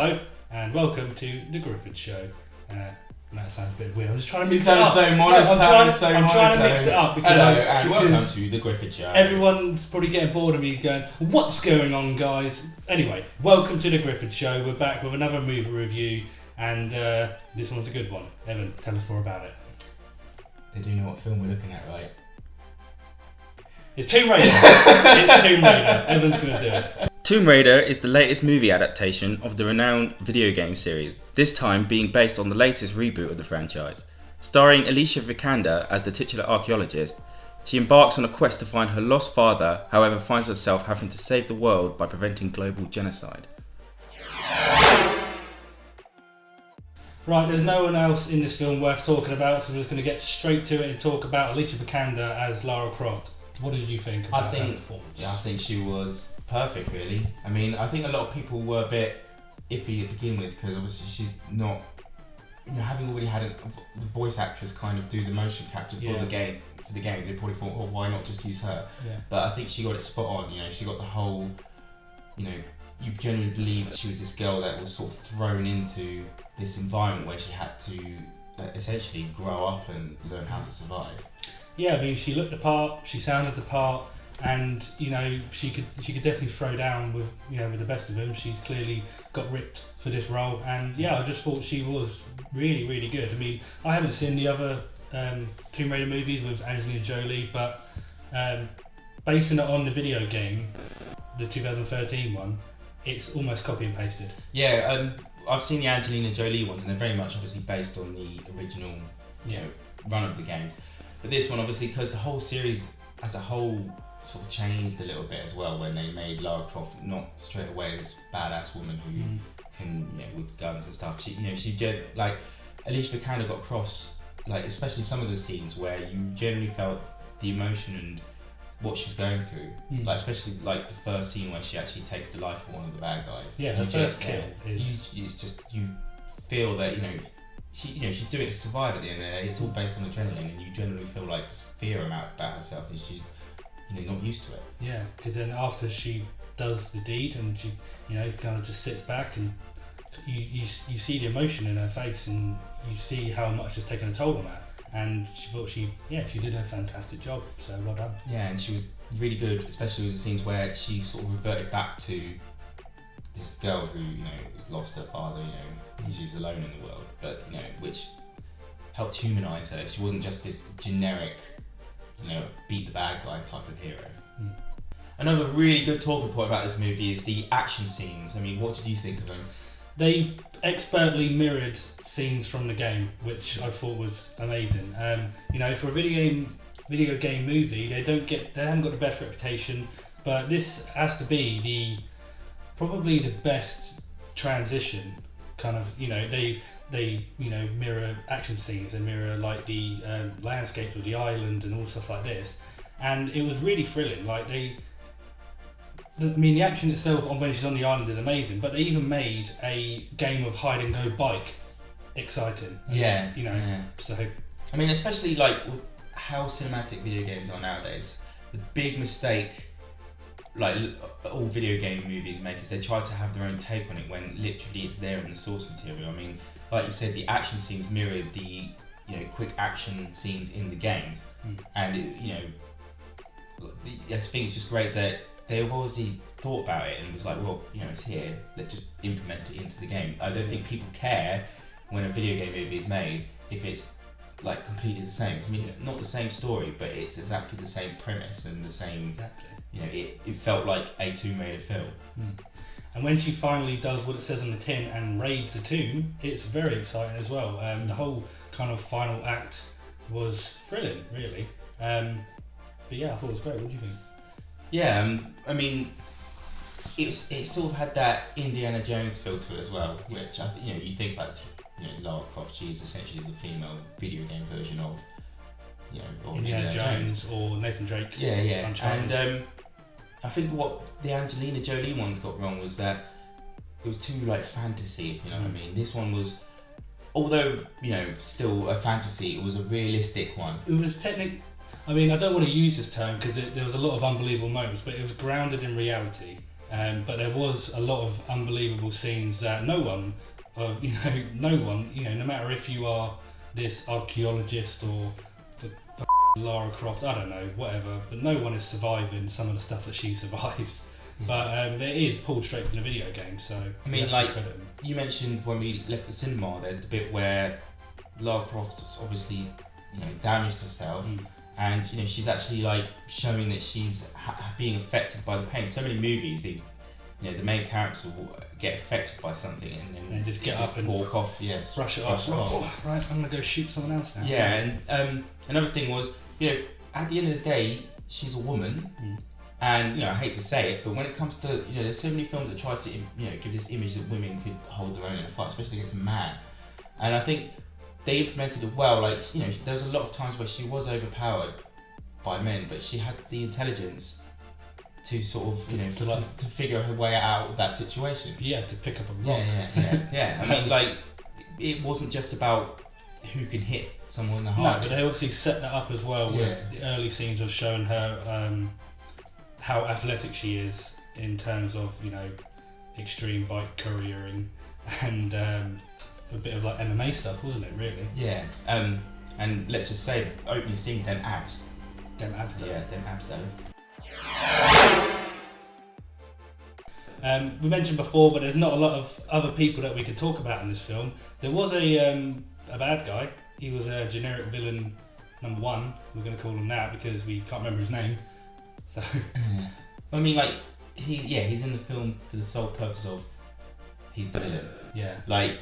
Hello, and welcome to the Grifford Show. That sounds a bit weird. I'm just trying to mix it up. I'm trying to mix it up because, welcome to the Grifford Show. Everyone's probably getting bored of me going, what's going on, guys? Anyway, welcome to the Grifford Show. We're back with another movie review, and this one's a good one. Evan, tell us more about it. They do know what film we're looking at, right? It's Tomb Raider. It's Tomb Raider. Evan's going to do it. Tomb Raider is the latest movie adaptation of the renowned video game series, this time being based on the latest reboot of the franchise. Starring Alicia Vikander as the titular archaeologist, she embarks on a quest to find her lost father, however finds herself having to save the world by preventing global genocide. Right, there's no one else in this film worth talking about, so we're just going to get straight to it and talk about Alicia Vikander as Lara Croft. What did you think about her performance? Yeah, I think she was perfect, really. I mean, I think a lot of people were a bit iffy to begin with because obviously she's not, having already had the voice actress kind of do the motion capture for the games, they probably thought, oh, why not just use her? Yeah. But I think she got it spot on. She got the whole, you genuinely believe she was this girl that was sort of thrown into this environment where she had to essentially grow up and learn how to survive. Yeah, I mean, she looked the part, she sounded the part, and she could definitely throw down with with the best of them. She's clearly got ripped for this role, and I just thought she was really, really good. I mean, I haven't seen the other Tomb Raider movies with Angelina Jolie, but basing it on the video game, the 2013 one, it's almost copy and pasted. Yeah, I've seen the Angelina Jolie ones, and they're very much obviously based on the original run of the games. But this one, obviously, because the whole series as a whole sort of changed a little bit as well when they made Lara Croft not straight away this badass woman who can, with guns and stuff. She like Alicia Vikander got across, like especially some of the scenes where you generally felt the emotion and what she was going through. Like especially like the first scene where she actually takes the life of one of the bad guys. Yeah, her first kill is. It's just you feel that she's doing it to survive at the end of the day. It's all based on adrenaline, and you generally feel like this fear about herself, and she's not used to it. Yeah, because then after she does the deed, and she kind of just sits back, and you see the emotion in her face, and you see how much it's taken a toll on her. And she thought she did a fantastic job. So well done. Yeah, and she was really good, especially with the scenes where she sort of reverted back to this girl who has lost her father. She's alone in the world, but which helped humanise her. She wasn't just this generic, beat the bad guy type of hero. Another really good talking point about this movie is the action scenes. I mean, what did you think of them? They expertly mirrored scenes from the game, which I thought was amazing. For a video game movie, they haven't got the best reputation, but this has to be probably the best transition. Kind of, they mirror action scenes and mirror like the landscapes of the island and all stuff like this, and it was really thrilling. Like the action itself on when she's on the island is amazing, but they even made a game of hide and go bike exciting. Yeah. So. I mean, especially like with how cinematic video games are nowadays, the big mistake, like all video game movies make, is they try to have their own take on it when literally it's there in the source material. I mean, like you said, the action scenes mirrored the quick action scenes in the games, and I think it's just great that they've obviously thought about it and was like, well, it's here, let's just implement it into the game. I don't think people care when a video game movie is made if it's like completely the same. I mean, it's not the same story, but it's exactly the same premise and the same. Exactly. It felt like a Tomb Raider film. And when she finally does what it says on the tin and raids a tomb, it's very exciting as well. The whole kind of final act was thrilling, really. But yeah, I thought it was great. What do you think? Yeah, I mean, it sort of had that Indiana Jones feel to it as well, which you think about Lara Croft. She's essentially the female video game version of Indiana Jones or Nathan Drake. Yeah, and I think what the Angelina Jolie ones got wrong was that it was too like fantasy, if you know what I mean. This one was, although still a fantasy, it was a realistic one. It was I mean, I don't want to use this term because there was a lot of unbelievable moments, but it was grounded in reality. But there was a lot of unbelievable scenes that no one, no matter if you are this archaeologist or the Lara Croft, I don't know, whatever, but no one is surviving some of the stuff that she survives. But it is pulled straight from the video game, so I mean, like you mentioned when we left the cinema, there's the bit where Lara Croft obviously, damaged herself, and she's actually like showing that she's being affected by the pain. So many movies, these, the main characters will get affected by something and then just get up and walk off, brush it off. Right, I'm gonna go shoot someone else now. Yeah, and another thing was, at the end of the day, she's a woman. And I hate to say it, but when it comes to there's so many films that try to give this image that women could hold their own in a fight, especially against a man. And I think they implemented it well. Like there was a lot of times where she was overpowered by men, but she had the intelligence to sort of to figure her way out of that situation. Yeah, to pick up a rock. Yeah. I mean, like it wasn't just about who can hit someone in the heart. No, but they obviously set that up as well with the early scenes of showing her how athletic she is in terms of extreme bike couriering and a bit of like MMA stuff, wasn't it? Really? Yeah. And let's just say opening scene, them abs. Them abs though. Yeah, them abs though. We mentioned before, but there's not a lot of other people that we could talk about in this film. There was a bad guy. He was a generic villain number one. We're going to call him that because we can't remember his name. So. I mean, like he's in the film for the sole purpose of he's the villain. Yeah. Like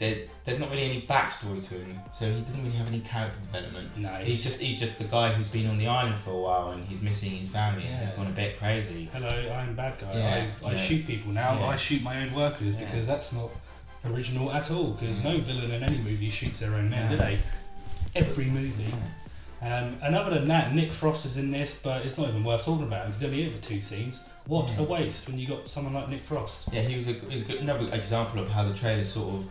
there's not really any backstory to him, so he doesn't really have any character development. No. He's just the guy who's been on the island for a while and he's missing his family and he's gone a bit crazy. Hello, I'm bad guy. Yeah, I shoot people now. Yeah. I shoot my own workers because that's not original at all. Because no villain in any movie shoots their own men, do they? Every movie. And other than that, Nick Frost is in this, but it's not even worth talking about because he's only in for 2 scenes. What a waste when you got someone like Nick Frost. Yeah, he was a good, another example of how the trailer sort of,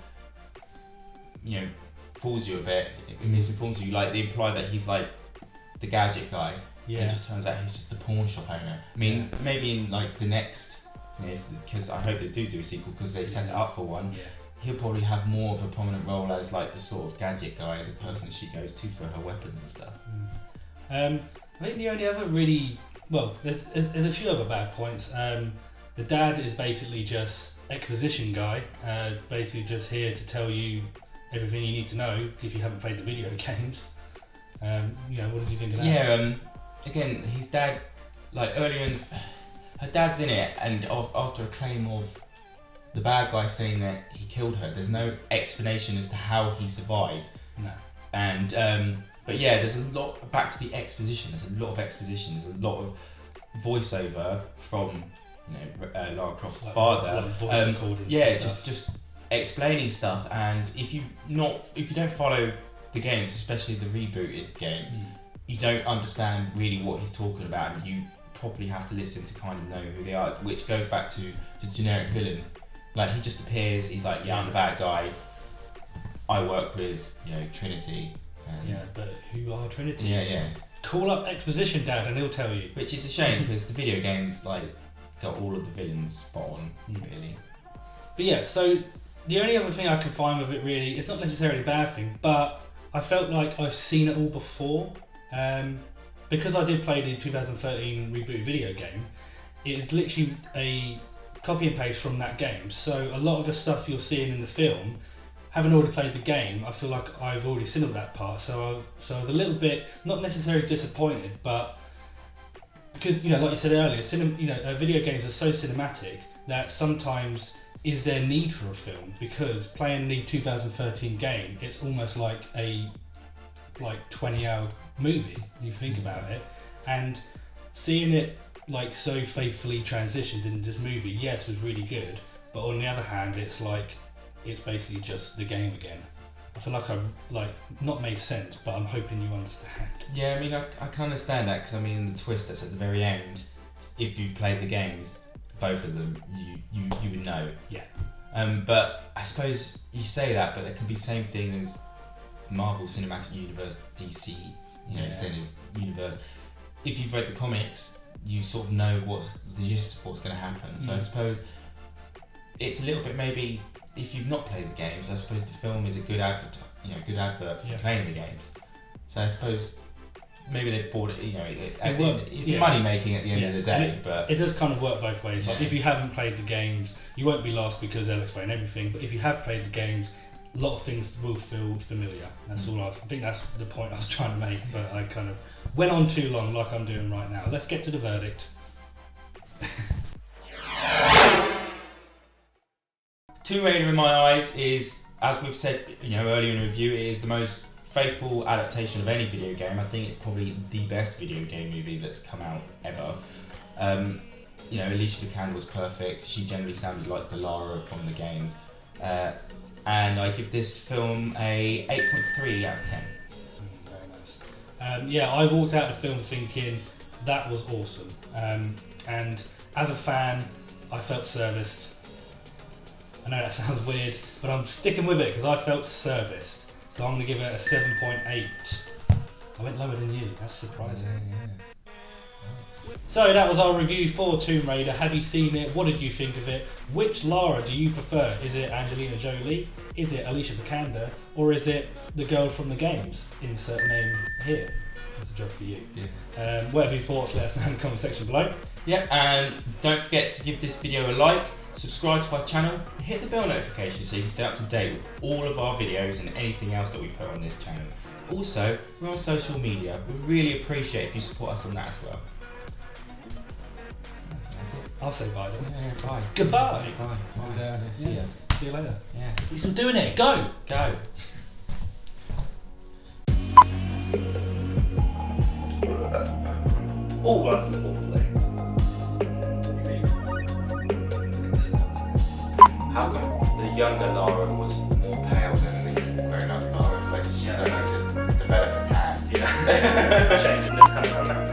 fools you a bit, misinforms you. Like they imply that he's like the gadget guy. Yeah. And it just turns out he's just the pawn shop owner. I mean, maybe in like the next, because I hope they do a sequel because they set it up for one. Yeah. He'll probably have more of a prominent role as like the sort of gadget guy, the person she goes to for her weapons and stuff. I think the only other there's a few other bad points. The dad is basically just exposition guy, basically just here to tell you everything you need to know if you haven't played the video games. What did you think of that? Yeah, again, his dad, like earlier her dad's in it, and after a claim of the bad guy saying that he killed her, there's no explanation as to how he survived. No. And but yeah, there's a lot back to the exposition. There's a lot of exposition. There's a lot of voiceover from Lara Croft's father. Just explaining stuff. And if you don't follow the games, especially the rebooted games, you don't understand really what he's talking about, and you probably have to listen to kind of know who they are, which goes back to the generic villain. Like he just appears, he's like, I'm the bad guy. I work with, Trinity. But who are Trinity? Yeah. Call up exposition dad and he'll tell you. Which is a shame because the video games like got all of the villains spot on, really. But yeah, so the only other thing I could find with it really, it's not necessarily a bad thing, but I felt like I've seen it all before. Because I did play the 2013 reboot video game, it is literally a copy and paste from that game. So a lot of the stuff you're seeing in the film, having already played the game, I feel like I've already seen all that part. So I was a little bit, not necessarily disappointed, but because like you said earlier, video games are so cinematic that sometimes is there need for a film? Because playing the 2013 game, it's almost like a 20-hour movie. You think about it, and seeing it like so faithfully transitioned in this movie, yes, was really good. But on the other hand, it's basically just the game again. I feel like I've not made sense, but I'm hoping you understand. Yeah, I mean, I can understand that because I mean the twist that's at the very end. If you've played the games, both of them, you would know. Yeah. But I suppose you say that, but that could be the same thing as Marvel Cinematic Universe, DC, extended universe. If you've read the comics, you sort of know what the gist of what's going to happen. So I suppose it's a little bit, maybe if you've not played the games, I suppose the film is a good advert for playing the games. So I suppose maybe they bought it, it's money making at the end of the day. But it does kind of work both ways. Like if you haven't played the games, you won't be lost because they'll explain everything. But if you have played the games, a lot of things will feel familiar. That's all I think that's the point I was trying to make, but I kind of went on too long like I'm doing right now. Let's get to the verdict. Tomb Raider in my eyes is, as we've said earlier in the review, it is the most faithful adaptation of any video game. I think it's probably the best video game movie that's come out ever. Alicia Vikander was perfect. She generally sounded like the Lara from the games. And I give this film a 8.3 out of 10. Very nice. I walked out of the film thinking that was awesome. And as a fan, I felt serviced. I know that sounds weird, but I'm sticking with it because I felt serviced. So I'm going to give it a 7.8. I went lower than you. That's surprising. So that was our review for Tomb Raider. Have you seen it? What did you think of it? Which Lara do you prefer? Is it Angelina Jolie? Is it Alicia Vikander? Or is it the girl from the games? Insert name here. That's a job for you. Yeah. Whatever your thoughts, let us know in the comment section below. Yeah, and don't forget to give this video a like, subscribe to our channel, and hit the bell notification so you can stay up to date with all of our videos and anything else that we put on this channel. Also, we're on social media. We really appreciate if you support us on that as well. I'll say bye then. Yeah, bye. Goodbye. Bye. And, See ya. See you later. Yeah. You're still doing it. Go. Go. Oh, that's an awful thing. How come the younger Lara was more pale than the grown-up Lara? Like she's only just developed a tan. Yeah. Changing the colour on that.